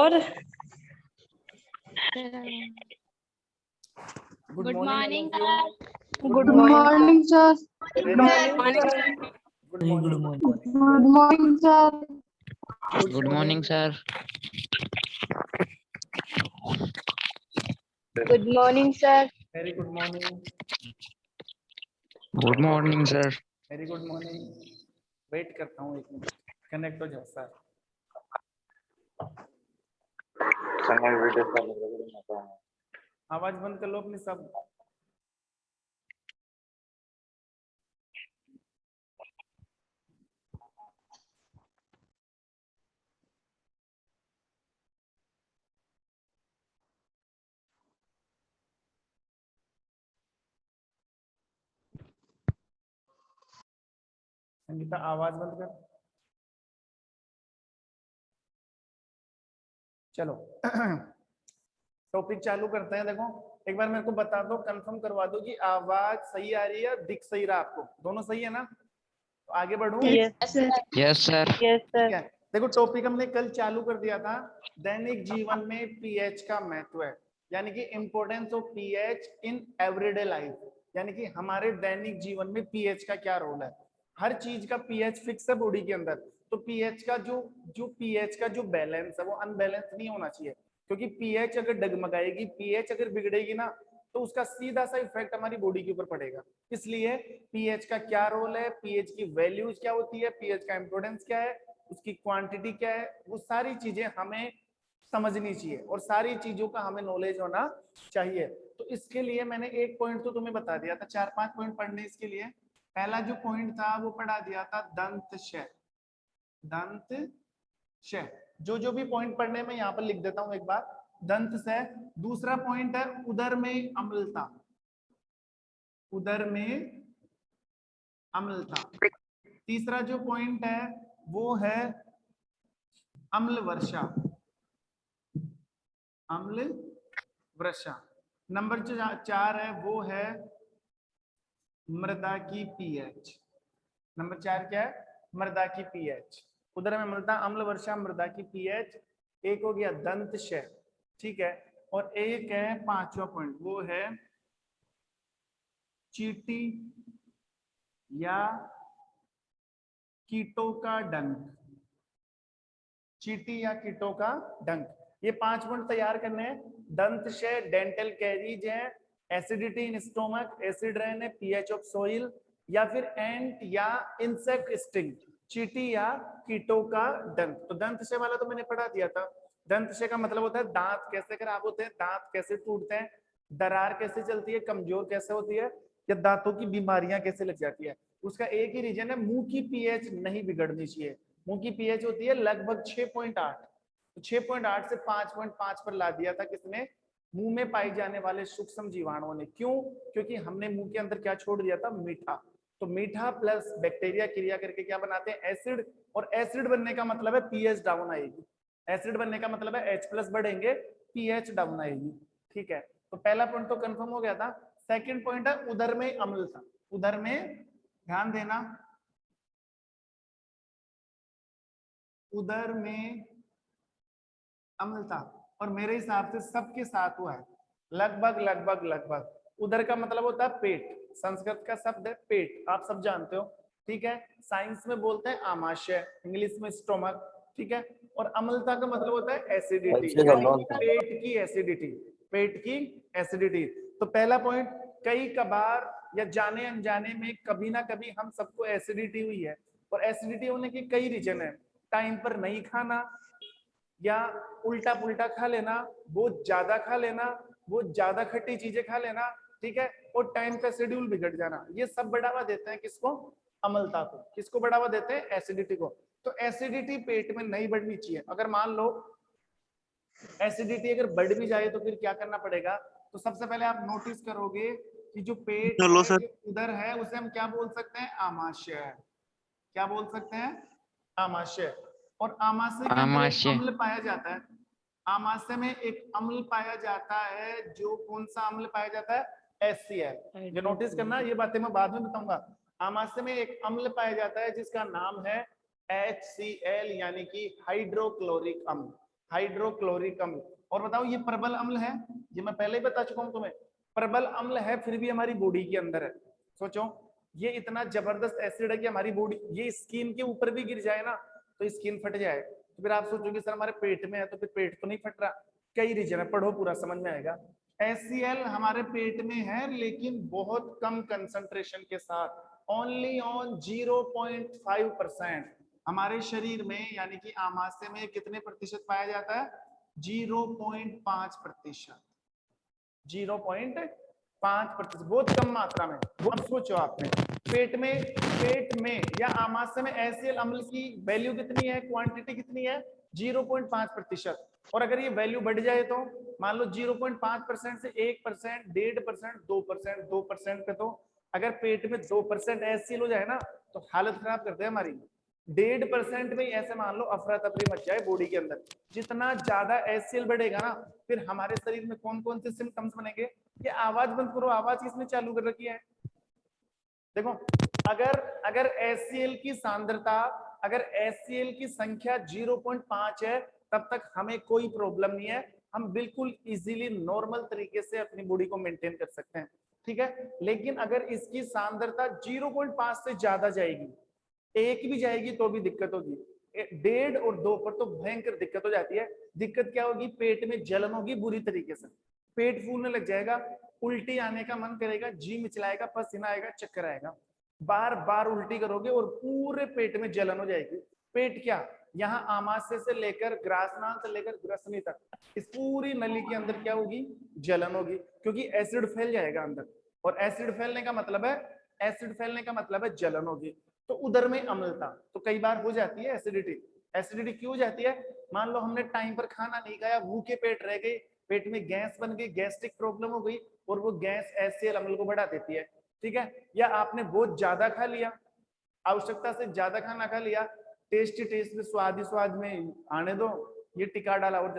और good morning good morning sir. Good morning good morning sir. Good morning sir. Good morning sir. Very good morning. Good morning sir. Very good morning. Wait करता हूँ 1 minute, connect हो जाओ sir. आवाज बंद कर लो अपनी सब। संगीता आवाज बंद कर। चलो टॉपिक चालू करते हैं। देखो एक बार मेरे को बता दो, कंफर्म करवा दो कि आवाज सही आ रही है, दिख सही रहा आपको? दोनों सही है ना? तो आगे बढ़ूं? Yes sir. Yes sir. ठीक है। देखो टॉपिक हमने कल चालू कर दिया था, दैनिक जीवन में पीएच का महत्व है, यानी कि importance of pH in everyday life, यानी कि हमारे दैनिक जीवन में पीएच का क्या रोल है। हर चीज का पीएच फिक्स है बॉडी के अंदर, तो पीएच का जो पीएच का जो बैलेंस है वो अनबैलेंस नहीं होना चाहिए, क्योंकि पीएच अगर डगमगाएगी, पीएच अगर बिगड़ेगी ना, तो उसका सीधा सा इफेक्ट हमारी बॉडी के ऊपर पड़ेगा। इसलिए पीएच का क्या रोल है, पीएच की वैल्यूज क्या होती है, पीएच का इंपोर्टेंस क्या है, उसकी क्वांटिटी क्या है, वो सारी चीजें हमें समझनी चाहिए और सारी चीजों का हमें नॉलेज होना चाहिए। तो इसके लिए मैंने एक पॉइंट तो तुम्हें बता दिया था, 4-5 पॉइंट पढ़ने इसके लिए। पहला जो पॉइंट था वो पढ़ा दिया था दंत श। दंत श जो भी पॉइंट पढ़ने में यहाँ पर लिख देता हूं एक बार। दंत से दूसरा पॉइंट है उदर में अम्लता। उदर में अम्लता। तीसरा जो पॉइंट है वो है अम्ल वर्षा। अम्ल वर्षा। नंबर जो 4 है वो है मृदा की पीएच। नंबर 4 क्या है? मृदा की पीएच। उधर में मिलता अम्ल वर्षा, मृदा की पीएच। एक हो गया दंत श, ठीक है। और एक है 5वां पॉइंट, वो है चींटी या कीटों का डंक। चींटी या कीटों का डंक, ये 5 पॉइंट तैयार करने हैं। दंत श डेंटल कैरीज है, acidity in stomach, acid rain है, पीएच ऑफ सोइल, या फिर एंट या इंसेक्ट स्टिंग, चींटी या कीटों का डंक। तो दंत श वाला तो मैंने पढ़ा दिया था। दंत श का मतलब होता है दांत कैसे खराब होते हैं, दांत कैसे टूटते हैं, दरार कैसे चलती है, कमजोर कैसे होती है, या दांतों की बीमारियां कैसे लग जाती है। उसका एक ही रीजन है, मुंह की पीएच नहीं बिगड़नी चाहिए। मुंह की पीएच होती है लगभग 6.8, तो 6.8 से 5.5 पर ला दिया था किसने? मुंह में पाई जाने वाले सूक्ष्म जीवाणुओं ने। क्यों? क्योंकि हमने मुंह के अंदर क्या छोड़ दिया था? मीठा। तो मीठा प्लस बैक्टीरिया क्रिया करके क्या बनाते हैं? एसिड। और एसिड बनने का मतलब है पीएच डाउन आएगी। एसिड बनने का मतलब है H+ बढ़ेंगे, पीएच डाउन आएगी, ठीक है। तो पहला पॉइंट तो कंफर्म हो गया था। सेकंड पॉइंट है उदर में अम्लता। उदर में ध्यान देना, उदर में अम्लता, और मेरे हिसाब से सबके साथ हुआ है लगभग लगभग लगभग। उदर का मतलब होता है पेट, संस्कृत का शब्द है पेट, आप सब जानते हो, ठीक है। साइंस में बोलते हैं आमाशय, इंग्लिश में स्टोमक, ठीक है। और अम्लता का मतलब होता है एसिडिटी, पेट की एसिडिटी, पेट की एसिडिटी। तो पहला पॉइंट, कई कबार या जाने अनजाने में कभी ना कभी हम सबको एसिडिटी हुई है, और एसिडिटी होने के कई रीजन है। टाइम पर नहीं खाना, या उल्टा पुल्टा खा लेना, बहुत ज्यादा खा लेना, बहुत ज्यादा खट्टी चीजें खा लेना, ठीक है। और टाइम का शेड्यूल बिगड़ जाना, ये सब बढ़ावा देते हैं किसको? अम्लता को। किसको बढ़ावा देते हैं? एसिडिटी को। तो एसिडिटी पेट में नहीं बढ़नी चाहिए। अगर मान लो एसिडिटी अगर बढ़ भी जाए तो फिर क्या करना पड़ेगा? तो सबसे पहले आप नोटिस करोगे कि जो पेट है, जो उदर है, उसे हम क्या बोल सकते हैं? आमाशय। क्या बोल सकते हैं? आमाशय। और आमाशय के अंदर एक अम्ल पाया जाता है। आमाशय में एक अम्ल पाया जाता है, जो कौन सा अम्ल पाया जाता है? HCl। ये नोटिस करना, ये बातें मैं बाद में बताऊंगा। आमाशय में एक अम्ल पाया जाता है जिसका नाम है HCl, यानी कि हाइड्रोक्लोरिक अम्ल। हाइड्रोक्लोरिक अम्ल। और बताओ ये प्रबल अम्ल है, ये मैं पहले ही बता चुका हूं तुम्हें, प्रबल अम्ल है फिर भी हमारी बॉडी के अंदर है। सोचो ये इतना जबरदस्त एसिड है कि हमारी बॉडी, ये स्किन के ऊपर भी गिर जाए ना तो स्किन फट जाए। तो फिर आप सोचोगे सर हमारे पेट में है, तो फिर पेट तो नहीं फट रहा। कई रीजन है, पढ़ो पूरा समझ में आएगा। HCl हमारे पेट में है लेकिन बहुत कम कंसंट्रेशन के साथ, ओनली ऑन 0.5%। हमारे शरीर में यानी कि आमाशय में कितने प्रतिशत पाया जाता है? 0.5%। 0.5%, बहुत कम मात्रा में। अब सोचो आपने पेट में या आमाशय में HCl अम्ल की वैल्यू कितनी है, क्वांटिटी कितनी है? 0.5%। और अगर ये वैल्यू बढ़ जाए तो मान लो 0.5% से 1%, 1.5%, 2%, 2% पे, तो अगर पेट में 2% HCl हो जाए ना तो हालत खराब करते हैं हमारी। 1.5% में ऐसे मान लो अफरा तफरी मच जाए बॉडी के अंदर। जितना ज्यादा HCl बढ़ेगा ना, फिर हमारे शरीर में कौन कौन से सिम्टम्स बनेंगे? ये आवाज बंद करो, आवाज किसने चालू कर रखी है? देखो अगर HCl की सांद्रता, अगर HCl की संख्या 0.5 है तब तक हमें कोई प्रॉब्लम नहीं है, हम बिल्कुल इजीली नॉर्मल तरीके से अपनी बॉडी को मेंटेन कर सकते हैं, ठीक है। लेकिन अगर इसकी सांद्रता 0.5 से ज्यादा जाएगी, 1 भी जाएगी तो भी दिक्कत होगी, 1.5 और 2 पर तो भयंकर दिक्कत हो जाती है। दिक्कत क्या होगी? पेट में जलन होगी बुरी तरीके से, पेट फूलने लग जाएगा, उल्टी आने का मन करेगा, जी मिचलाएगा, पसीना आएगा, चक्कर आएगा, बार बार उल्टी करोगे और पूरे पेट में जलन हो जाएगी। पेट क्या, यहाँ आमाशय से लेकर ग्रासनाल से लेकर ग्रसनी तक, इस पूरी नली के अंदर क्या होगी? जलन होगी, क्योंकि एसिड फैल जाएगा अंदर। और एसिड फैलने का मतलब है, एसिड फैलने का मतलब है जलन होगी। तो उदर में अम्लता तो कई बार हो जाती है एसिडिटी। एसिडिटी क्यों हो जाती है? मान लो हमने टाइम पर खाना नहीं खाया, भूखे पेट रह गए, पेट में गैस बन गई, गैस्ट्रिक प्रॉब्लम हो गई, और वो गैस HCl अम्ल को बढ़ा देती है, ठीक है। या आपने बहुत ज्यादा खा लिया, आवश्यकता से ज्यादा खाना खा लिया, टेस्ट में स्वाद में आने दो, ये टिका डाला, और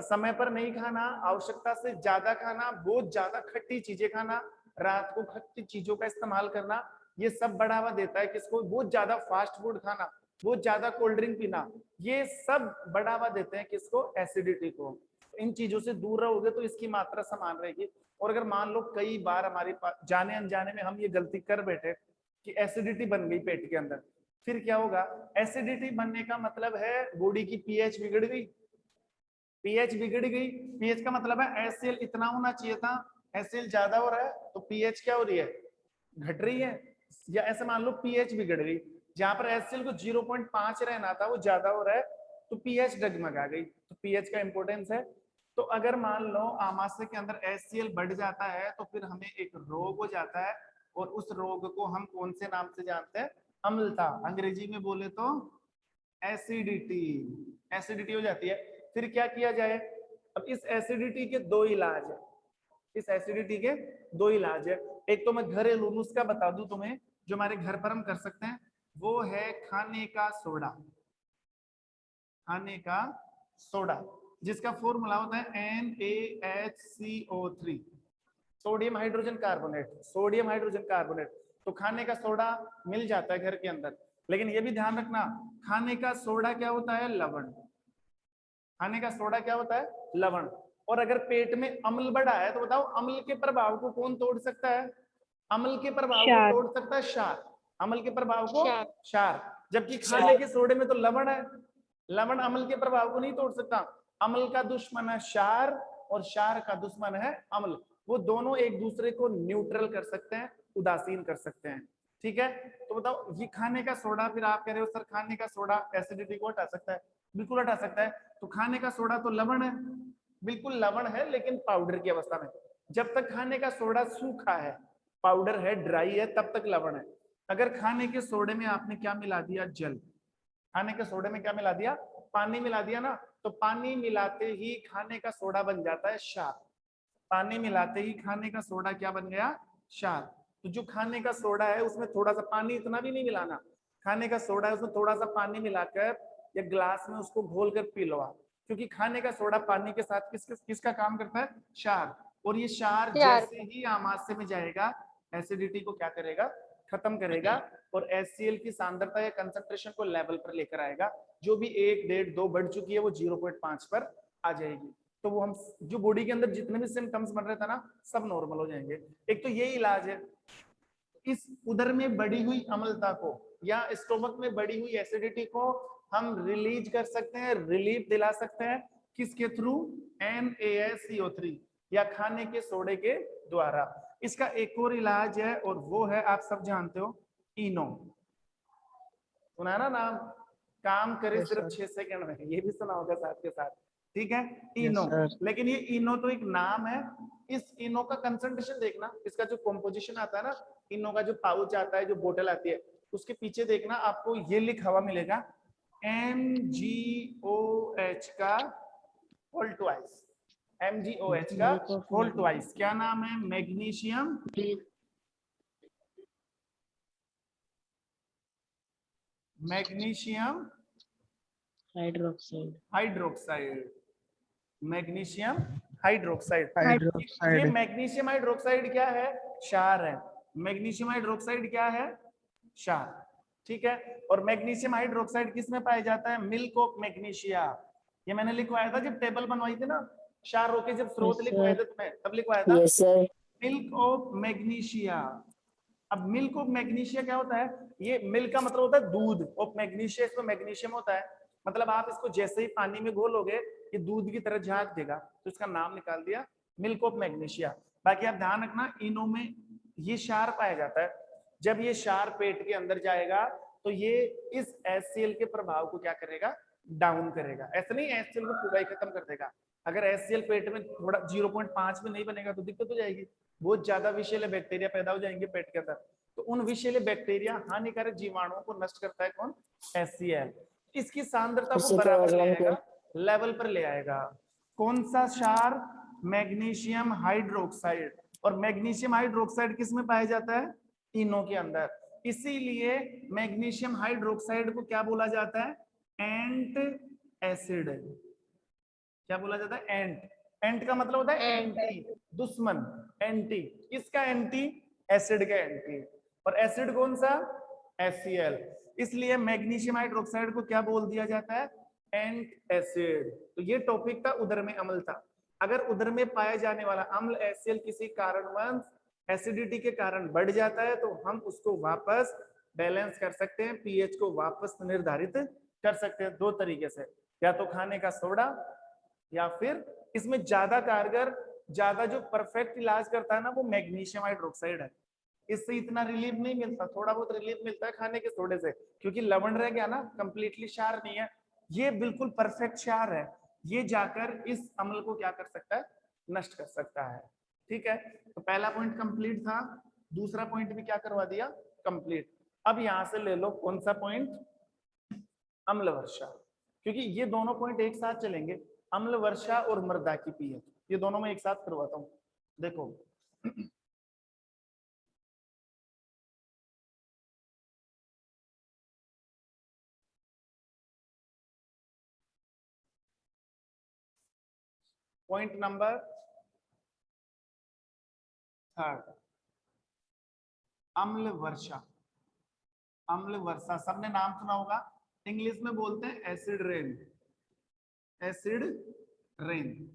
समय पर नहीं खाना, आवश्यकता से ज्यादा खाना, बहुत ज्यादा खट्टी चीजें खाना, रात को खट्टी चीजों का इस्तेमाल करना, ये सब बढ़ावा देता है किसको? बहुत ज्यादा फास्ट फूड खाना, बहुत ज्यादा कोल्ड ड्रिंक पीना, ये सब बढ़ावा देते हैं किसको? एसिडिटी को। इन चीजों से दूर रहोगे तो इसकी मात्रा समान रहेगी। और अगर मान लो कई बार हमारे पास जाने अनजाने में हम ये गलती कर बैठे कि एसिडिटी बन गई पेट के अंदर, फिर क्या होगा? एसिडिटी बनने का मतलब है बॉडी की पीएच बिगड़ गई। पीएच बिगड़ गई, पीएच का मतलब है HCl इतना होना चाहिए था, HCl ज्यादा हो रहा है तो पीएच क्या हो रही है? घट रही है। या ऐसे मान लो पीएच बिगड़ गई, जहां पर HCl को 0.5 रहना था वो ज्यादा हो रहा है तो पीएच डगमगा गई। तो पीएच का इंपॉर्टेंस है। तो अगर मान लो आमाशय के अंदर HCl बढ़ जाता है तो फिर हमें एक रोग हो जाता है, और उस रोग को हम कौन से नाम से जानते हैं? अम्लता। अंग्रेजी में बोले तो एसिडिटी। एसिडिटी हो जाती है। फिर क्या किया जाए? अब इस एसिडिटी के दो इलाज है, इस एसिडिटी के दो इलाज है। एक तो मैं घरेलू नुस्खा बता दूं तुम्हें जो हमारे घर पर हम कर सकते हैं, वो है खाने का सोडा। खाने का सोडा जिसका फॉर्मूला होता है NaHCO3, sodium hydrogen carbonate, sodium hydrogen carbonate. तो खाने का सोडा मिल जाता है घर के अंदर, लेकिन ये भी ध्यान रखना खाने का सोडा क्या होता है? लवण। खाने का सोडा क्या होता है? लवण। और अगर पेट में अम्ल बढ़ा है तो बताओ अम्ल के प्रभाव को कौन तोड़ सकता है? अम्ल के प्रभाव को तोड़ सकता है क्षार। अम्ल के प्रभाव को क्षार। जबकि खाने के सोडे में तो लवण है, लवण अम्ल के प्रभाव को नहीं तोड़ सकता। अम्ल का दुश्मन है क्षार और क्षार का दुश्मन है अम्ल। वो दोनों एक दूसरे को न्यूट्रल कर सकते हैं, उदासीन कर सकते हैं, ठीक है। तो बताओ ये खाने का सोडा, फिर आप कह रहे हो सर खाने का सोडा एसिडिटी को हटा सकता है? बिल्कुल हटा सकता है। तो खाने का सोडा तो लवण है, बिल्कुल लवण है लेकिन पाउडर की अवस्था में। जब तक खाने का सोडा सूखा है, पाउडर है, ड्राई है, तब तक लवण है। अगर खाने के सोडे में आपने क्या मिला दिया? जल। खाने के सोडे में क्या मिला दिया? पानी मिला दिया ना, तो पानी मिलाते ही खाने का सोडा बन जाता है क्षार। पानी मिलाते ही खाने का सोडा क्या बन गया? क्षार। तो जो खाने का सोडा है उसमें थोड़ा सा पानी, इतना भी नहीं मिलाना, खाने का सोडा है उसमें थोड़ा सा पानी मिलाकर या ग्लास में उसको घोल कर पी लो आप, क्योंकि खाने का सोडा पानी के साथ किसका काम करता है? क्षार। और ये क्षार जैसे ही आमाशय में जाएगा एसिडिटी को क्या करेगा? खत्म करेगा और HCl की सांद्रता या कंसंट्रेशन को लेवल पर लेकर आएगा। जो भी 1, 1.5, 2 बढ़ चुकी है वो 0.5 पर आ जाएगी। तो वो हम जो बॉडी के अंदर जितने भी सिम्टम्स बन रहे थे ना सब नॉर्मल हो जाएंगे। एक तो ये इलाज है। इस उदर में बढ़ी हुई अम्लता को या स्टोमक में बढ़ी हुई एसिडिटी को हम रिलीज कर सकते हैं, रिलीफ दिला सकते हैं किसके थ्रू? NaSCO3 या खाने के सोडे के द्वारा। इसका एक और इलाज है और वो है, आप सब जानते हो, इनो। सुना है ना नाम? काम करे Yes, सिर्फ sir. 6 सेकंड में, ये भी सुना होगा साथ के साथ। ठीक है, Yes, इनो। sir. लेकिन ये इनो तो एक नाम है। इस इनो का कंसंट्रेशन देखना, इसका जो कॉम्पोजिशन आता है ना, इनो का जो पाउच आता है, जो बोतल आती है, उसके पीछे देखना आपको ये लिखा हुआ मिलेगा MgOH का होल ट्वाइस। MgOH का होल ट्वाइस। क्या नाम है? Magnesium hydroxide. Magnesium hydroxide. Hydroxide. ये मैग्नीशियम हाइड्रोक्साइड क्या है? क्षार है। मैग्नीशियम हाइड्रोक्साइड क्या है? क्षार। ठीक है। और मैग्नीशियम हाइड्रोक्साइड किस में पाया जाता है? Milk of magnesia. ये मैंने लिखवाया था जब टेबल बनवाई थी ना, क्षारों के जब स्रोत लिखवाए थे तुम्हें, तब लिखवाया था मिल्क ऑफ मैग्नीशिया। अब मिल्क ऑफ मैग्नीशिया क्या होता है? ये मिल्क का मतलब होता है दूध, ऑफ मैग्नीशिया इसमें मैग्नीशियम होता है। मतलब आप इसको जैसे ही पानी में घोलोगे ये दूध की तरह झाग देगा, तो इसका नाम निकाल दिया मिल्क ऑफ मैग्नीशिया। बाकी आप ध्यान रखना, इनो में ये क्षार पाया जाता है। जब ये क्षार पेट के अंदर जाएगा तो ये इस HCl के प्रभाव को क्या करेगा? डाउन करेगा। ऐसा नहीं HCl को पूरा ही खत्म कर देगा। अगर HCl पेट में थोड़ा 0.5 में नहीं बनेगा तो दिक्कत हो जाएगी। बहुत ज्यादा विषैले बैक्टीरिया पैदा हो जाएंगे पेट के अंदर। तो उन विषैले बैक्टीरिया, हानिकारक जीवाणुओं को नष्ट करता है कौन? HCl। इसकी सांद्रता को बराबर ले आएगा, लेवल पर ले आएगा। कौन सा क्षार? Magnesium hydroxide. और मैग्नीशियम हाइड्रोक्साइड किस में पाया जाता है? इनो के अंदर। इसीलिए मैग्नीशियम हाइड्रोक्साइड को क्या बोला जाता है? एंट एसिड। क्या बोला जाता है? एंट। एंट का मतलब होता है एंटी, दुश्मन। एंटी किसका? एंटी, एसिड का एंटी। और एसिड कौन सा? HCl। इसलिए मैग्नीशियम हाइड्रोक्साइड को क्या बोल दिया जाता है? एंट एसिड। तो ये टॉपिक था उदर में अम्ल था। अगर उदर में पाया जाने वाला अम्ल HCl किसी कारणवश एसिडिटी के कारण बढ़ जाता है तो हम उसको वापस बैलेंस कर सकते हैं, पीएच को वापस निर्धारित कर सकते हैं दो तरीके से, या तो खाने का सोडा, या फिर इसमें ज्यादा कारगर, ज्यादा जो परफेक्ट इलाज करता है ना, वो मैग्नीशियम हाइड्रोक्साइड है। इससे इतना रिलीफ नहीं मिलता, थोड़ा बहुत रिलीफ मिलता है खाने के सोडे से, क्योंकि लवण रह गया ना, कंप्लीटली क्षार नहीं है। ये बिल्कुल परफेक्ट क्षार है, ये जाकर इस अम्ल को क्या कर सकता है? नष्ट कर सकता है। ठीक है, तो पहला पॉइंट कंप्लीट था, दूसरा पॉइंट भी क्या करवा दिया? कंप्लीट। अब यहां से ले लो कौन सा पॉइंट? अम्ल वर्षा, क्योंकि ये दोनों पॉइंट एक साथ चलेंगे, अम्ल वर्षा और मृदा की पीएच, ये दोनों में एक साथ करवाता हूं। देखो पॉइंट नंबर 3, अम्ल वर्षा। अम्ल वर्षा सबने नाम सुना होगा, इंग्लिश में बोलते हैं एसिड रेन। Acid rain.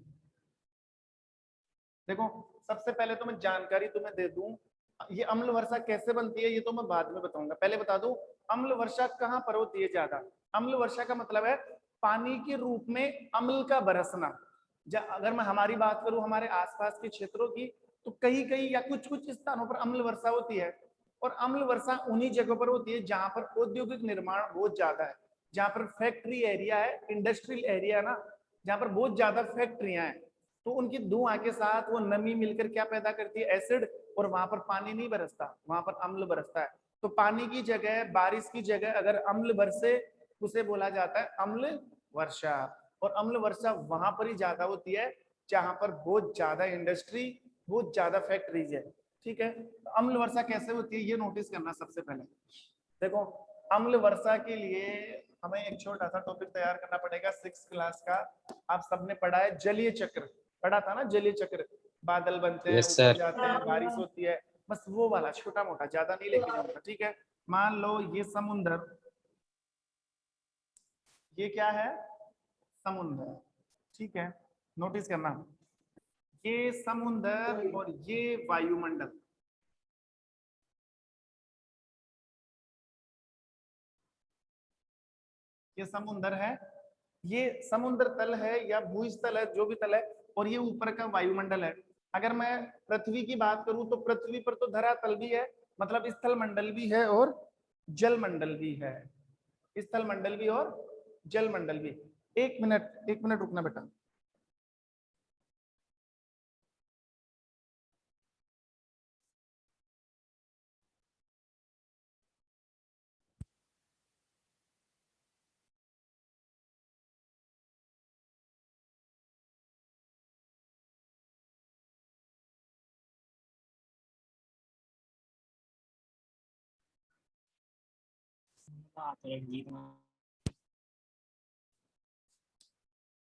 देखो सबसे पहले तो मैं जानकारी तुम्हें दे दूं, ये अम्ल वर्षा कैसे बनती है ये तो मैं बाद में बताऊंगा। पहले बता दूं अम्ल वर्षा कहां पर होती है ज्यादा। अम्ल वर्षा का मतलब है पानी के रूप में अम्ल का बरसना। अगर मैं हमारी बात करूं, हमारे आसपास के क्षेत्रों की, तो कहीं कहीं या कुछ कुछ स्थानों पर अम्ल वर्षा होती है। और अम्ल वर्षा उन्हीं जगहों पर होती है जहां पर औद्योगिक निर्माण बहुत ज्यादा है, जहां पर फैक्ट्री एरिया है, इंडस्ट्रियल एरिया ना, जहां पर बहुत ज्यादा फैक्ट्रियां हैं, तो उनकी धुआं के साथ वो नमी मिलकर क्या पैदा करती है? एसिड। और वहां पर पानी नहीं बरसता, वहां पर अम्ल बरसता है। तो पानी की जगह, बारिश की जगह अगर अम्ल बरसे, उसे बोला जाता है अम्ल वर्षा। और अम्ल वर्षा वहां पर ही ज्यादा होती है जहां पर बहुत ज्यादा इंडस्ट्री, बहुत ज्यादा फैक्ट्रीज है। ठीक है, तो अम्ल वर्षा कैसे होती है ये नोटिस करना सबसे पहले। देखो अम्ल वर्षा के लिए हमें एक छोटा सा टॉपिक तैयार करना पड़ेगा 6th क्लास का। आप सबने पढ़ा है जलीय चक्र, पढ़ा था ना जलीय चक्र। बादल बनते हैं, ऊपर जाते हैं, बारिश होती है, बस वो वाला छोटा मोटा, ज्यादा नहीं लेके जाऊंगा, ठीक है। मान लो ये समुद्र, ये क्या है, समुद्र, ठीक है। नोटिस करना, ये समुद्र और ये वायुमंडल, ये समुद्र है, ये समुद्र तल है या भूस्थल है, जो भी तल है, और ये ऊपर का वायुमंडल है। अगर मैं पृथ्वी की बात करूं तो पृथ्वी पर तो धरातल भी है, मतलब स्थल मंडल भी है और जल मंडल भी है, स्थल मंडल भी और जल मंडल भी। एक मिनट रुकना बेटा।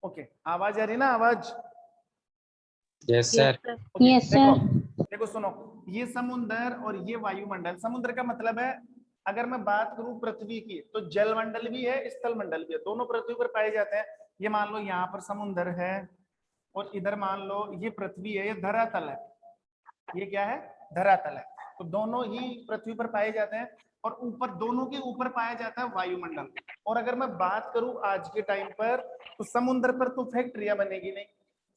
ओके, आवाज आ रही ना, आवाज? Yes sir. Okay, Yes, sir. देखो सुनो, ये समुद्र और ये वायुमंडल, समुद्र का मतलब है, अगर मैं बात करूं पृथ्वी की तो जल मंडल भी है, स्थल मंडल भी है, दोनों पृथ्वी पर पाए जाते हैं। ये मान लो यहाँ पर समुद्र है और इधर मान लो ये पृथ्वी है, ये धरातल है, ये क्या है, धरातल है। तो दोनों ही पृथ्वी पर पाए जाते हैं और ऊपर, दोनों के ऊपर पाया जाता है वायुमंडल। और अगर मैं बात करूं आज के टाइम पर, तो समुद्र पर तो फैक्ट्रियां बनेगी नहीं,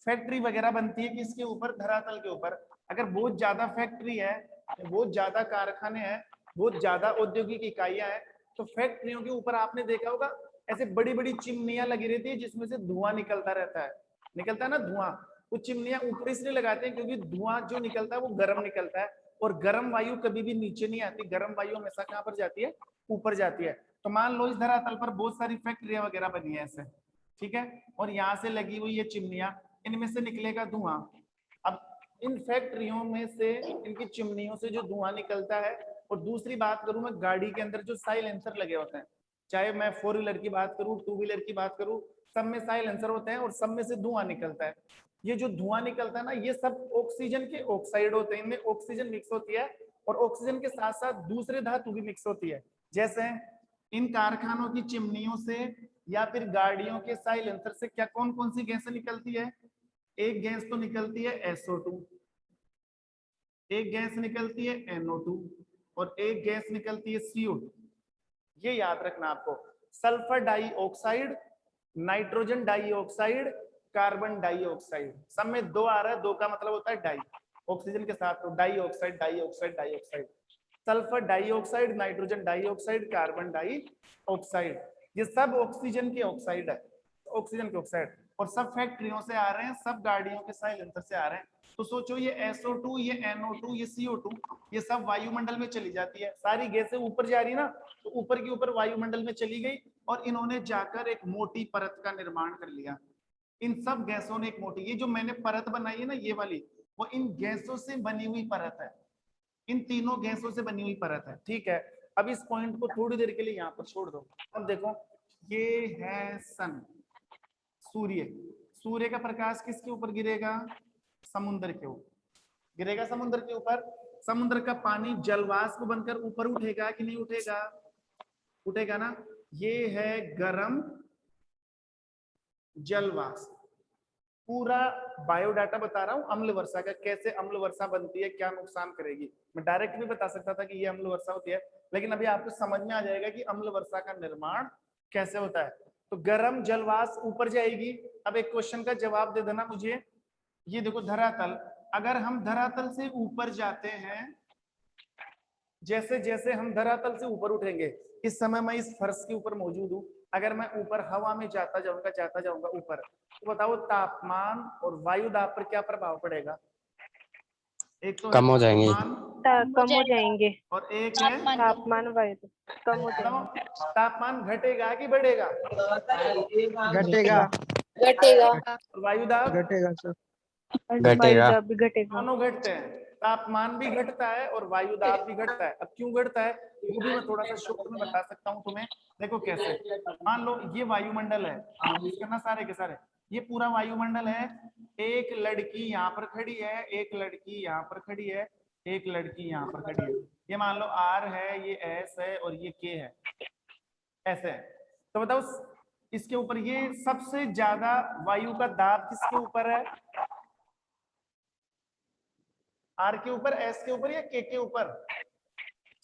फैक्ट्री वगैरह बनती है किसके ऊपर, धरातल के ऊपर। अगर बहुत ज्यादा फैक्ट्री है, बहुत ज्यादा कारखाने हैं, बहुत ज्यादा औद्योगिक इकाइयां हैं, तो फैक्ट्रियों के ऊपर आपने देखा होगा ऐसे बड़ी बड़ी चिमनियां लगी रहती है जिसमें से धुआं निकलता रहता है, निकलता है ना धुआं। वो चिमनियां ऊपर इसलिए लगाते हैं क्योंकि धुआं जो निकलता है वो गर्म निकलता है, और गर्म वायु कभी भी नीचे नहीं आती, गर्म वायु हमेशा कहाँ पर जाती है, ऊपर जाती है। तो मान लो इस धरातल पर बहुत सारी फैक्ट्रियां वगैरह बनी है ऐसे, ठीक है, और यहाँ से लगी हुई ये चिमनियां, इनमें से निकलेगा धुआं। अब इन फैक्ट्रियों में से, इनकी चिमनियों से जो धुआं निकलता है, और दूसरी बात करूं मैं गाड़ी के अंदर जो साइलेंसर लगे होते हैं, चाहे मैं 4 व्हीलर की बात करूं, 2 व्हीलर की बात करूं, सब में साइलेंसर होते हैं और सब में से धुआं निकलता है। ये जो धुआं निकलता है ना, ये सब ऑक्सीजन के ऑक्साइड होते हैं, इनमें ऑक्सीजन मिक्स होती है और ऑक्सीजन के साथ साथ दूसरे धातु भी मिक्स होती है। जैसे इन कारखानों की चिमनियों से या फिर गाड़ियों के साइलेंसर से क्या कौन कौन सी गैसें निकलती है, एक गैस तो निकलती है SO2, एक गैस निकलती है NO2 और एक गैस निकलती है CO2। ये याद रखना आपको, sulphur dioxide, nitrogen dioxide, carbon dioxide, सब में 2 आ रहा है, 2 का मतलब होता है डाई, ऑक्सीजन के साथ तो dioxide dioxide dioxide, sulphur dioxide, nitrogen dioxide, carbon dioxide, ये सब ऑक्सीजन के ऑक्साइड है, ऑक्सीजन के ऑक्साइड, और सब फैक्ट्रियों से आ रहे हैं, सब गाड़ियों के साइलेंसर से आ रहे हैं। तो सोचो ये SO2, ये NO2, ये CO2, ये सब वायुमंडल में चली जाती है, सारी गैसें ऊपर जा रही है ना, तो ऊपर की ऊपर वायुमंडल में चली गई और इन्होंने जाकर एक मोटी परत का निर्माण कर लिया। इन सब गैसों ने एक मोटी, ये जो मैंने परत बनाई है ना ये वाली, वो इन गैसों से बनी हुई परत है, इन तीनों गैसों से बनी हुई परत है, ठीक है। अब इस पॉइंट को थोड़ी देर के लिए यहाँ पर छोड़ दो। अब देखो ये है सन, सूर्य, सूर्य का प्रकाश किसके ऊपर गिरेगा, समुद्र के ऊपर गिरेगा, समुद्र के ऊपर। समुद्र का पानी जलवाष्प बनकर ऊपर उठेगा कि नहीं उठेगा, उठेगा ना। ये है गर्म जलवाष्प, पूरा बायोडाटा बता रहा हूं अम्ल वर्षा का, कैसे अम्ल वर्षा बनती है, क्या नुकसान करेगी। मैं डायरेक्ट भी बता सकता था कि ये अम्ल वर्षा होती है, लेकिन अभी आपको समझ में आ जाएगा कि अम्ल वर्षा का निर्माण कैसे होता है। तो गर्म जलवाष्प ऊपर जाएगी। अब एक क्वेश्चन का जवाब दे देना मुझे, ये देखो धरातल, अगर हम धरातल से ऊपर जाते हैं, जैसे जैसे हम धरातल से ऊपर उठेंगे, इस समय मैं इस फर्श के ऊपर मौजूद हूं, अगर मैं ऊपर हवा में जाता जाऊंगा ऊपर, तो बताओ तापमान और वायु दाब पर क्या प्रभाव पड़ेगा। एक तो कम हो जाएंगे, कम हो जाएंगे, और एक है तापमान वायु कम हो जाएंगे, तापमान घटेगा कि बढ़ेगा, घटेगा घटेगा, और वायु दाब घटेगा सर घटेगा। वायु भी घटेगा। दोनों घटते हैं, तापमान भी घटता है और वायु दाब भी घटता है। अब क्यों घटता है वो भी मैं थोड़ा सा शॉर्ट में बता सकता हूँ तुम्हें। देखो कैसे, मान लो ये वायुमंडल है, करना सारे के सारे, ये पूरा वायुमंडल है, एक लड़की यहाँ पर खड़ी है, एक लड़की यहाँ पर खड़ी है, एक लड़की यहाँ पर खड़ी है, ये मान लो आर है, ये एस है और ये के है, ऐसे है। तो बताओ इसके ऊपर ये सबसे ज्यादा वायु का दाब किसके ऊपर है? आर के ऊपर, एस के ऊपर या के ऊपर?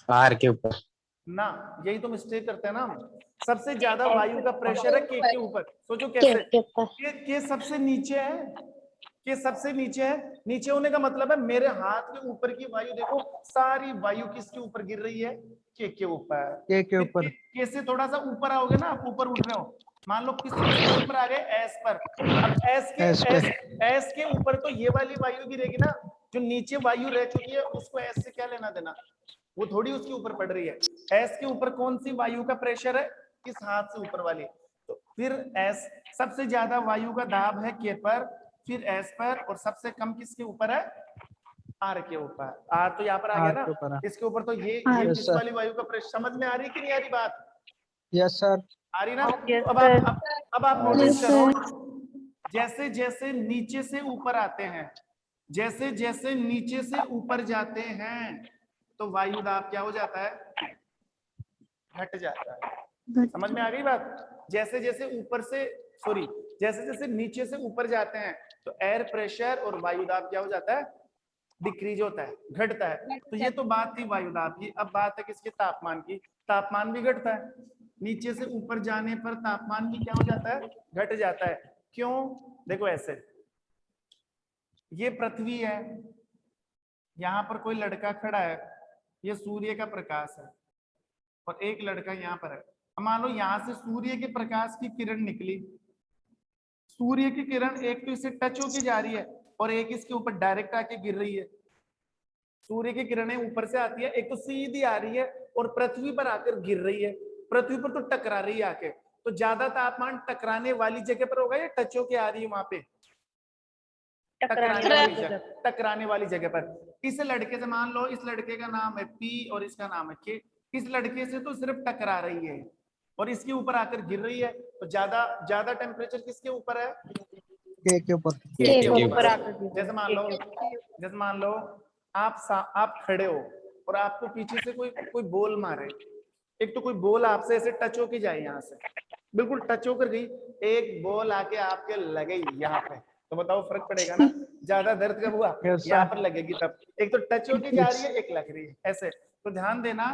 आर के ऊपर ना, यही तो मिस्टेक करते हैं ना हम। सबसे ज्यादा वायु का प्रेशर है के ऊपर। सोचो कैसे, के सबसे नीचे है, के सबसे नीचे है। नीचे होने का मतलब है मेरे हाथ के ऊपर की वायु देखो, सारी वायु किसके ऊपर गिर रही है? के ऊपर। के ऊपर। के से थोड़ा सा ऊपर आओगे ना, आप ऊपर उठ रहे हो, मान लो किसके ऊपर आ गए? एस पर। अब एस के ऊपर तो ये वाली वायु गिरेगी ना, जो नीचे वायु रह चुकी है उसको एस से क्या लेना देना, वो थोड़ी उसके ऊपर पड़ रही है। एस के ऊपर कौन सी वायु का प्रेशर है? इस हाथ से ऊपर वाली। तो फिर एस, सबसे ज्यादा वायु का दाब है के पर, फिर एस पर, और सबसे कम किसके ऊपर है? आर के ऊपर। आर तो यहाँ पर आ गया ना, इसके ऊपर तो ये इस वाली वायु का प्रेशर। समझ में आ रही कि नहीं आ रही बात? Yes sir. आ रही ना? Yes, अब आप नोटिस करो, जैसे जैसे नीचे से ऊपर आते हैं, जैसे जैसे नीचे से ऊपर जाते हैं, तो वायु दाब क्या हो जाता है? घट जाता है। समझ में आ गई बात? जैसे जैसे ऊपर से, सॉरी, जैसे जैसे नीचे से ऊपर जाते हैं तो एयर प्रेशर और वायु दाब क्या हो जाता है? डिक्रीज होता है, घटता है। तो ये तो बात थी वायु दाब की। अब बात है किसके? तापमान की। तापमान भी घटता है, नीचे से ऊपर जाने पर तापमान भी क्या हो जाता है? घट जाता है। क्यों? देखो ऐसे, ये पृथ्वी है, यहाँ पर कोई लड़का खड़ा है, ये सूर्य का प्रकाश है, और एक लड़का यहाँ पर है। मान लो यहाँ से सूर्य के प्रकाश की किरण निकली, सूर्य की किरण एक तो इसे टच होके जा रही है और एक इसके ऊपर डायरेक्ट आके गिर रही है। सूर्य की किरणें ऊपर से आती है, एक तो सीधी आ रही है और पृथ्वी पर आकर गिर रही है। पृथ्वी पर तो टकरा रही है आके, तो ज्यादा तापमान टकराने वाली जगह पर होगा या टच होके आ रही है वहां पे? टकराने वाली जगह पर। इस लड़के से, मान लो इस लड़के का नाम है पी और इसका नाम है के, इस लड़के से तो सिर्फ टकरा रही है और इसके ऊपर आकर गिर रही है, तो ज्यादा ज्यादा टेम्परेचर किसके ऊपर है? के ऊपर। जैसे मान लो आप खड़े हो और आपको पीछे से कोई बॉल मारे। एक तो कोई बॉल आपसे ऐसे टच होके जाए, यहाँ से बिल्कुल टच होकर गई, एक बॉल आके आपके लगे यहाँ पे, तो बताओ फर्क पड़ेगा ना? ज्यादा दर्द कब हुआ? यहाँ पर लगेगी तब। एक तो टच होके जा रही है, एक लग रही है, ऐसे। तो ध्यान देना,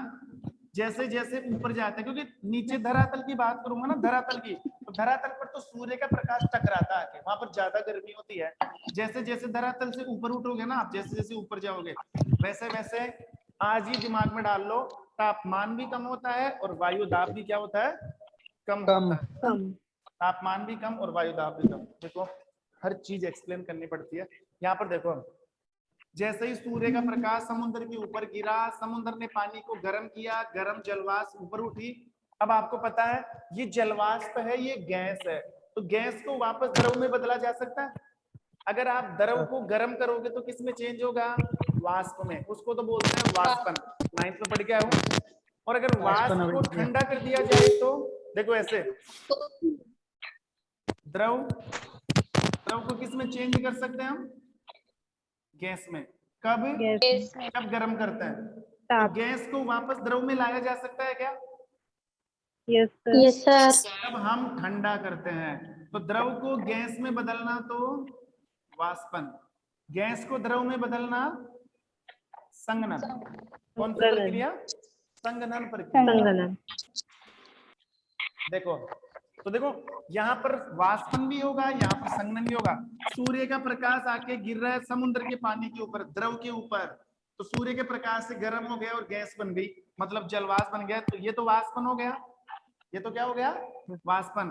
जैसे जैसे ऊपर जाते हैं, क्योंकि नीचे धरातल की बात करूंगा ना, धरातल की, तो धरातल पर तो सूर्य का प्रकाश टकराता है, वहां पर ज्यादा गर्मी होती है। जैसे जैसे धरातल से ऊपर उठोगे ना आप, जैसे जैसे ऊपर जाओगे, वैसे वैसे आज ही दिमाग में डाल लो, तापमान भी कम होता है और वायु दाब भी क्या होता है? कम होता है। तापमान भी कम और वायु दाब भी कम। देखो हर चीज एक्सप्लेन करनी पड़ती है। यहाँ पर देखो, जैसे ही सूर्य का प्रकाश समुद्र के ऊपर गिरा, समुद्र ने पानी को गर्म किया, गर्म जलवाष्प ऊपर उठी। अब आपको पता है ये जलवाष्प है, ये गैस है, तो गैस को वापस द्रव में बदला जा सकता है। अगर आप द्रव को गर्म करोगे तो किस में चेंज होगा? वाष्प में। उसको तो बोलते हैं वाष्पन, 9th में पढ़ के आया हूं। और अगर वाष्प को ठंडा कर दिया जाए तो देखो ऐसे, द्रव को किस में चेंज कर सकते हैं हम? गैस में। कब? जब गर्म करते हैं। तो गैस को वापस द्रव में लाया जा सकता है क्या? Yes sir. जब हम ठंडा करते हैं तो द्रव को गैस में बदलना तो वाष्पन, गैस को द्रव में बदलना संघनन। कौन सी प्रक्रिया? संघनन प्रक्रिया। देखो, तो देखो यहाँ पर वाष्पन भी होगा, यहाँ पर संघनन भी होगा। सूर्य का प्रकाश आके गिर रहा है समुद्र के पानी के ऊपर, द्रव के ऊपर, तो सूर्य के प्रकाश से गर्म हो गया और गैस बन गई, मतलब जलवाष्प बन गया। तो ये तो वाष्पन हो गया, ये तो क्या हो गया? वाष्पन।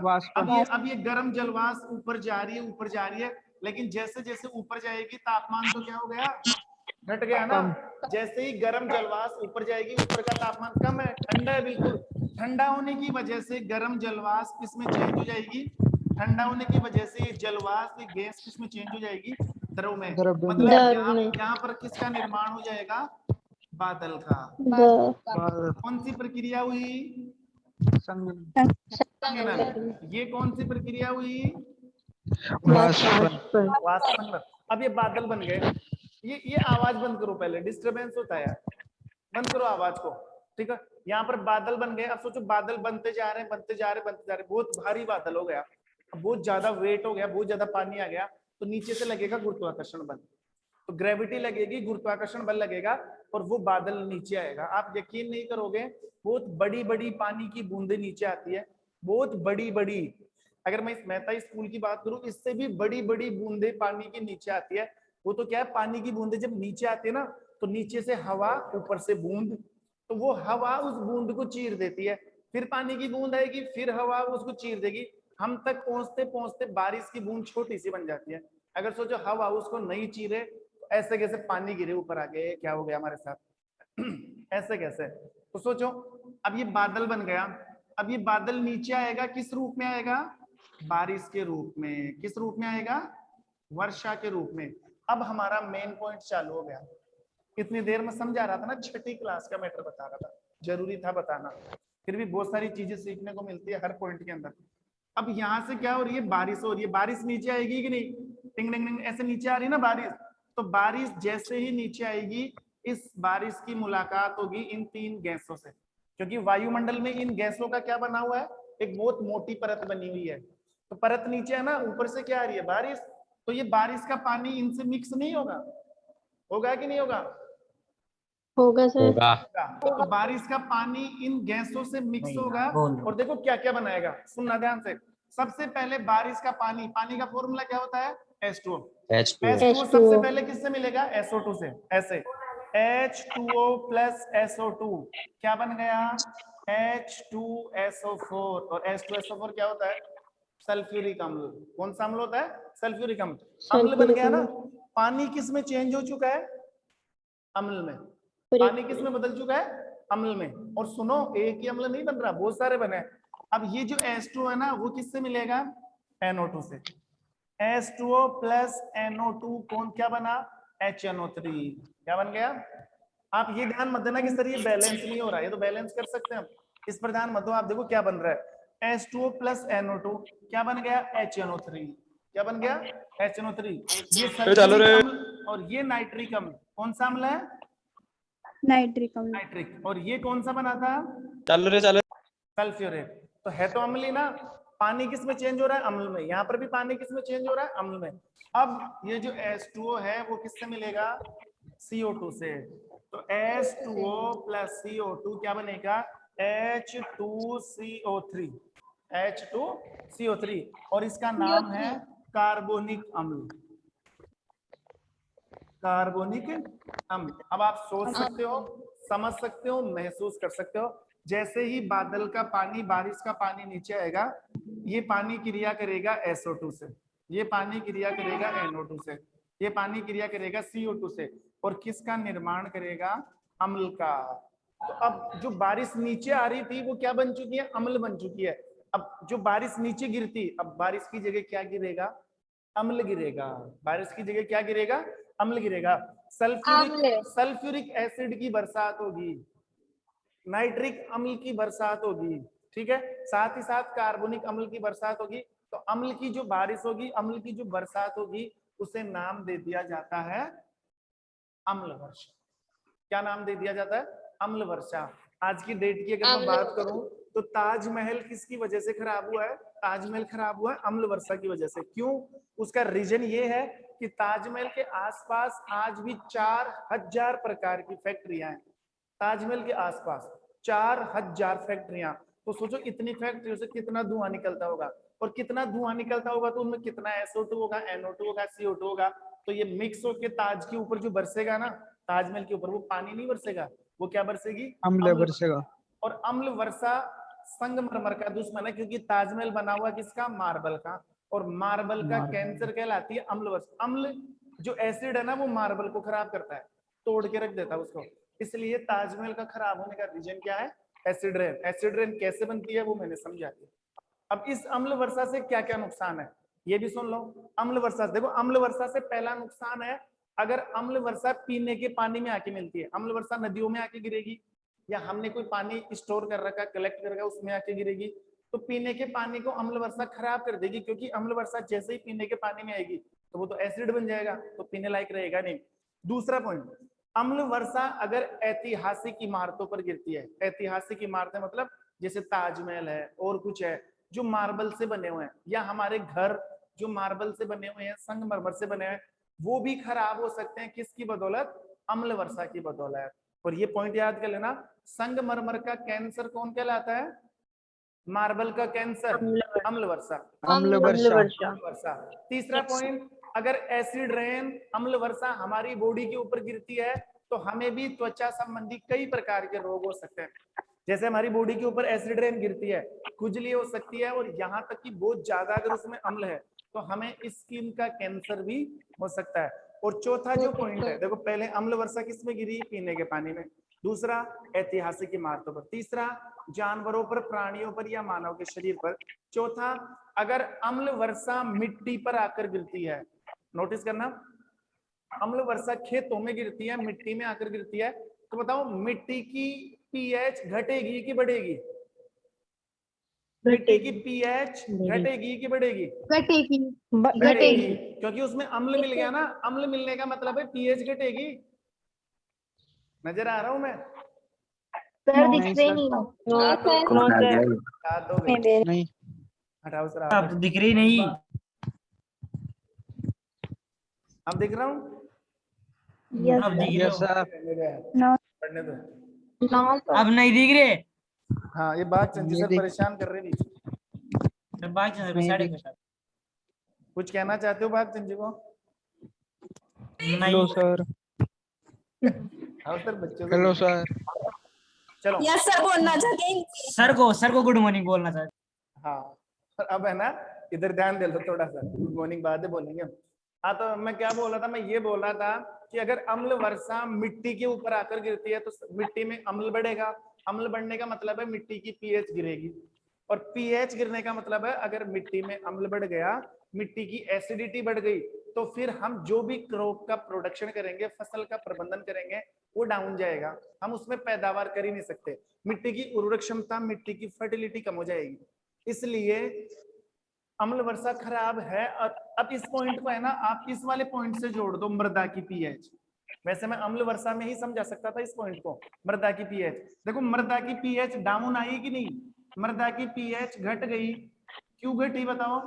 अब ये गर्म जलवाष्प ऊपर जा रही है, लेकिन जैसे जैसे ऊपर जाएगी तापमान तो क्या हो गया? घट गया ना। जैसे ही गर्म जलवाष्प ऊपर जाएगी, ऊपर का तापमान कम है, ठंडा है बिल्कुल। ठंडा होने की वजह से गर्म जलवाष्प किसमें चेंज हो जाएगी? ठंडा होने की वजह से जलवाष्प गैस किसमें चेंज हो जाएगी? द्रव में। मतलब यहाँ पर किसका निर्माण हो जाएगा? बादल का। कौन सी प्रक्रिया हुई? संघनन। ये कौन सी प्रक्रिया हुई? वाष्पन। अब ये बादल बन गए। ये आवाज बंद करो, पहले डिस्टरबेंस होता है यार, बंद करो आवाज को। ठीक है, यहाँ पर बादल बन गए। अब सोचो बादल बनते जा रहे हैं, बनते जा रहे हैं, बनते जा रहे हैं, बहुत भारी बादल हो गया, अब बहुत ज्यादा वेट हो गया, बहुत ज्यादा पानी आ गया, तो नीचे से लगेगा गुरुत्वाकर्षण बल, तो ग्रेविटी लगेगी, गुरुत्वाकर्षण बल लगेगा और वो बादल नीचे आएगा। आप यकीन नहीं करोगे, बहुत बड़ी बड़ी पानी की बूंदे नीचे आती है, बहुत बड़ी बड़ी। अगर मैं इस मेहता स्कूल की बात करूं, इससे भी बड़ी बड़ी बूंदे पानी की नीचे आती है। वो तो क्या है, पानी की बूंदे जब नीचे आती है ना, तो नीचे से हवा, ऊपर से बूंद, तो वो हवा उस बूंद को चीर देती है, फिर पानी की बूंद आएगी, फिर हवा उसको चीर देगी, हम तक पहुंचते पहुंचते बारिश की बूंद छोटी सी बन जाती है। अगर सोचो हवा उसको नहीं चीरे, तो ऐसे कैसे पानी गिरे ऊपर आके, क्या हो गया हमारे साथ ऐसे कैसे? तो सोचो, अब ये बादल बन गया, अब ये बादल नीचे आएगा, किस रूप में आएगा? बारिश के रूप में। किस रूप में आएगा? वर्षा के रूप में। अब हमारा मेन पॉइंट चालू हो गया। इतनी देर में समझा रहा था ना, छठी क्लास का मैटर बता रहा था, जरूरी था बताना, फिर भी बहुत सारी चीजें सीखने को मिलती है हर पॉइंट के अंदर। अब यहाँ से क्या हो रही है? बारिश हो रही है, बारिश नीचे आएगी कि नहीं? टिंग टिंग टिंग ऐसे नीचे आ रही है ना बारिश, तो बारिश जैसे ही नीचे आएगी, इस बारिश की मुलाकात होगी इन तीन गैसों से, क्योंकि वायुमंडल में इन गैसों का क्या बना हुआ है? एक बहुत मोटी परत बनी हुई है, तो परत नीचे है ना, ऊपर से क्या आ रही है? बारिश। तो ये बारिश का पानी इनसे मिक्स नहीं होगा? होगा कि नहीं होगा? होगा सर। होगा। तो बारिश का पानी इन गैसों से मिक्स होगा और देखो क्या क्या बनाएगा, सुनना ध्यान से। सबसे पहले बारिश का पानी, पानी का फॉर्मूला क्या होता है? H2O। H2O सबसे पहले किससे मिलेगा? SO2 से। ऐसे H2O प्लस SO2 क्या बन गया? H2SO4। और H2SO4 क्या होता है? सल्फ्यूरिक अम्ल। कौन सा अम्ल होता है? सल्फ्यूरिक अम्ल। अम्ल बन गया ना, पानी किस में चेंज हो चुका है? अम्ल में। पानी किस में बदल चुका है? अम्ल में। और सुनो, एक ही अम्ल नहीं बन रहा, बहुत सारे बने। अब ये जो H2 है ना, वो किससे मिलेगा? NO2 से। H2O प्लस NO2 कौन क्या बना? HNO3। क्या बन गया? आप ये ध्यान मत देना कि सर ये बैलेंस नहीं हो रहा, ये तो बैलेंस कर सकते हैं हम, इस पर ध्यान मत दो। आप देखो क्या बन रहा है, H2O प्लस NO2 क्या बन गया? HNO3। क्या बन गया? HNO3। ये सल्फ्यूरिक अम्ल और ये नाइट्रिक अम्ल, कौन सा अम्ल है? नाइट्रिक अम्ल। नाइट्रिक। और ये कौन सा बना था? चल सल्फ्यूरिक। तो है तो अम्ल ही ना, पानी किस में चेंज हो रहा है? अम्ल में। यहाँ पर भी पानी किस में चेंज हो रहा है? अम्ल में। अब ये जो H2O है वो किससे मिलेगा? CO2 से। तो H2O प्लस CO2 क्या बनेगा? H2CO3। H2CO3 और इसका नाम है कार्बोनिक अम्ल। कार्बोनिक अम्ल। अब आप सोच सकते हो, समझ सकते हो, महसूस कर सकते हो, जैसे ही बादल का पानी, बारिश का पानी नीचे आएगा, ये पानी क्रिया करेगा SO2 से, ये पानी क्रिया करेगा NO2 से, ये पानी क्रिया करेगा CO2 से, और किसका निर्माण करेगा? अम्ल का। तो अब जो बारिश नीचे आ रही थी वो क्या बन चुकी है? अम्ल बन चुकी है। अब जो बारिश नीचे गिरती, अब बारिश की जगह क्या गिरेगा? अम्ल गिरेगा। बारिश की जगह क्या गिरेगा? अम्ल गिरेगा। सल्फ्यूरिक एसिड की बरसात होगी, नाइट्रिक अम्ल की बरसात होगी, ठीक है, साथ ही साथ कार्बोनिक अम्ल की बरसात होगी। तो अम्ल की जो बारिश होगी, अम्ल की जो बरसात होगी, उसे नाम दे दिया जाता है अम्ल वर्षा। क्या नाम दे दिया जाता है? अम्ल वर्षा। आज की डेट की अगर मैं बात करूं, तो ताजमहल किसकी वजह से खराब हुआ है? ताजमहल खराब हुआ है अम्ल वर्षा की वजह से। क्यों? उसका रीजन ये है कि ताजमहल के आसपास आज भी 4000 प्रकार की फैक्ट्रियां हैं। ताजमहल के आसपास 4000 फैक्ट्रियां। तो सोचो इतनी फैक्ट्रियों से कितना धुआं निकलता होगा, और कितना धुआं निकलता होगा तो उनमें कितना SO2 होगा, NO2 होगा, CO2 होगा। तो ये मिक्स होके ताज के ऊपर जो बरसेगा ना, ताजमहल के ऊपर, वो पानी नहीं बरसेगा, वो क्या बरसेगी? अम्ल बरसेगा। और अम्ल वर्षा संगमरमर का दुश्मन है, क्योंकि ताजमहल बना हुआ किसका? मार्बल का। और मार्बल का कैंसर कहलाती है अम्ल वर्षा। अम्ल जो एसिड है ना, वो मार्बल को खराब करता है, तोड़ के रख देता है उसको। इसलिए ताजमहल का खराब होने का रीजन क्या है? Acid rain. एसिड रेन कैसे बनती है वो मैंने समझा दिया। अब इस अम्ल वर्षा से क्या क्या नुकसान है ये भी सुन लो। अम्ल वर्षा, देखो अम्ल वर्षा से पहला नुकसान है, अगर अम्ल वर्षा पीने के पानी में आके मिलती है, अम्ल वर्षा नदियों में आके गिरेगी, या हमने कोई पानी स्टोर कर रखा, कलेक्ट कर रखा, उसमें आके गिरेगी, तो पीने के पानी को अम्ल वर्षा खराब कर देगी। क्योंकि अम्ल वर्षा जैसे ही पीने के पानी में आएगी, तो वो तो एसिड बन जाएगा, तो पीने लायक रहेगा नहीं। दूसरा पॉइंट, अम्ल वर्षा अगर ऐतिहासिक इमारतों पर गिरती है, ऐतिहासिक इमारतें मतलब जैसे ताजमहल है और कुछ है जो मार्बल से बने हुए हैं, या हमारे घर जो मार्बल से बने हुए हैं, संगमरमर से बने हुए हैं, वो भी खराब हो सकते हैं किसकी बदौलत? अम्ल वर्षा की बदौलत। और ये पॉइंट याद कर लेना, संगमरमर का कैंसर कौन कहलाता है? मार्बल का कैंसर अम्ल वर्षा। अम्ल वर्षा। वर्षा। तीसरा पॉइंट, अगर एसिड रेन अम्ल वर्षा हमारी बॉडी के ऊपर गिरती है तो हमें भी त्वचा संबंधी कई प्रकार के रोग हो सकते हैं। जैसे हमारी बॉडी के ऊपर एसिड रेन गिरती है, खुजली हो सकती है, और यहाँ तक कि बहुत ज्यादा अगर उसमें अम्ल है तो हमें स्किन का कैंसर भी हो सकता है। और चौथा जो पॉइंट है, देखो पहले अम्ल वर्षा किसमें गिरी? पीने के पानी में। दूसरा ऐतिहासिक इमारतों पर। तीसरा जानवरों पर, प्राणियों पर या मानव के शरीर पर। चौथा अगर अम्ल वर्षा मिट्टी पर आकर गिरती है, नोटिस करना, अम्ल वर्षा खेतों में गिरती है, मिट्टी में आकर गिरती है, तो बताओ मिट्टी की पीएच घटेगी कि बढ़ेगी? मिट्टी की पीएच घटेगी कि बढ़ेगी? घटेगी, क्योंकि उसमें अम्ल मिल गया ना। अम्ल मिलने का मतलब है पीएच घटेगी। नजर आ रहा हूं मैं? सर नहीं सर। नहीं हटाओ सर। अब तो दिख रही नहीं। अब दिख रहा हूँ? अब दिख रहे यस हो। सर। पढ़ने दो। अब नहीं दिख रहे। हाँ, ये बात संजय ये सर दिख- परेशान कर रहे बीच में। बाइक चल रही नहीं साढ़े दिख- के साथ। कुछ कहना चाहते हो बात संजय को? नहीं हेलो सर। हाँ सर, बच्चों हेलो से सर। चलो। यस सर बोलना चाहते हैं। सर को गुड मॉर्निंग बोलना चाहते। हाँ, और अब है ना, इधर ध्यान दे लो थोड़ा सा, गुड मॉर्निंग बाद में बोलेंगे हम। हाँ, तो मैं क्या बोल रहा था? मैं ये बोल रहा था कि अगर अम्ल वर्षा मिट्टी के ऊपर आकर गिरती है तो मिट्टी में अम्ल बढ़ेगा। अम्ल बढ़ने का मतलब है मिट्टी की पीएच गिरेगी, और पीएच गिरने का मतलब है अगर मिट्टी में अम्ल बढ़ गया, मिट्टी की एसिडिटी बढ़ गई, तो फिर हम जो भी क्रॉप का प्रोडक्शन करेंगे, फसल का प्रबंधन करेंगे, वो डाउन जाएगा। हम उसमें पैदावार कर ही नहीं सकते। मिट्टी की उर्वरक क्षमता, मिट्टी की फर्टिलिटी कम हो जाएगी। इसलिए अम्ल वर्षा खराब है। और अब इस पॉइंट को है ना, आप इस वाले पॉइंट से जोड़ दो, मृदा की पीएच। वैसे मैं अम्ल वर्षा में ही समझा सकता था इस पॉइंट को, मृदा की पीएच। देखो मृदा की पीएच डाउन आई कि नहीं? मृदा की पीएच घट गई। क्यों घटी बताओ?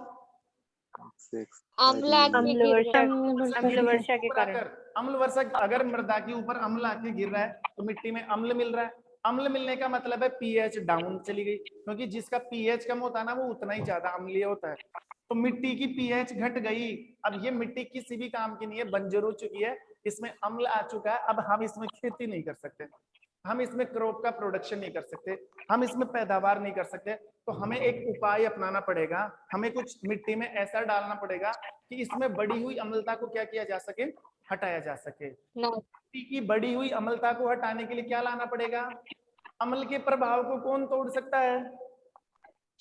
अम्ल वर्षा के कारण। अम्ल वर्षा, अगर मृदा के ऊपर अम्ल आके गिर रहा है तो मिट्टी में अम्ल मिल रहा है। अम्ल मिलने का मतलब है पीएच डाउन चली गई, क्योंकि जिसका पीएच कम होता है ना, वो उतना ही ज्यादा अम्लीय होता है। तो मिट्टी की पीएच घट गई। अब ये मिट्टी किसी भी काम की नहीं है, बंजर हो चुकी है, इसमें अम्ल आ चुका है। अब हम इसमें खेती नहीं कर सकते, हम इसमें क्रॉप का प्रोडक्शन नहीं कर सकते, हम इसमें पैदावार नहीं कर सकते। तो हमें एक उपाय अपनाना पड़ेगा, हमें कुछ मिट्टी में ऐसा डालना पड़ेगा कि इसमें बढ़ी हुई अम्लता को क्या किया जा सके? हटाया जा सके। मिट्टी की बढ़ी हुई अम्लता को हटाने के लिए क्या लाना पड़ेगा? अम्ल के प्रभाव को कौन तोड़ सकता है?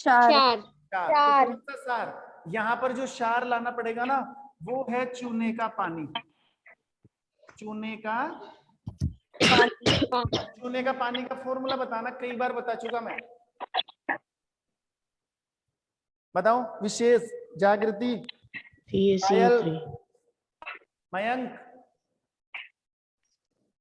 चार। तो कौन सा सार? यहाँ पर जो सार लाना पड़ेगा ना, वो है चूने का पानी। चूने का पानी का फॉर्मूला बताना, कई बार बता चुका मैं। बताओ, विशेष, जागृति, पायल, मयंक,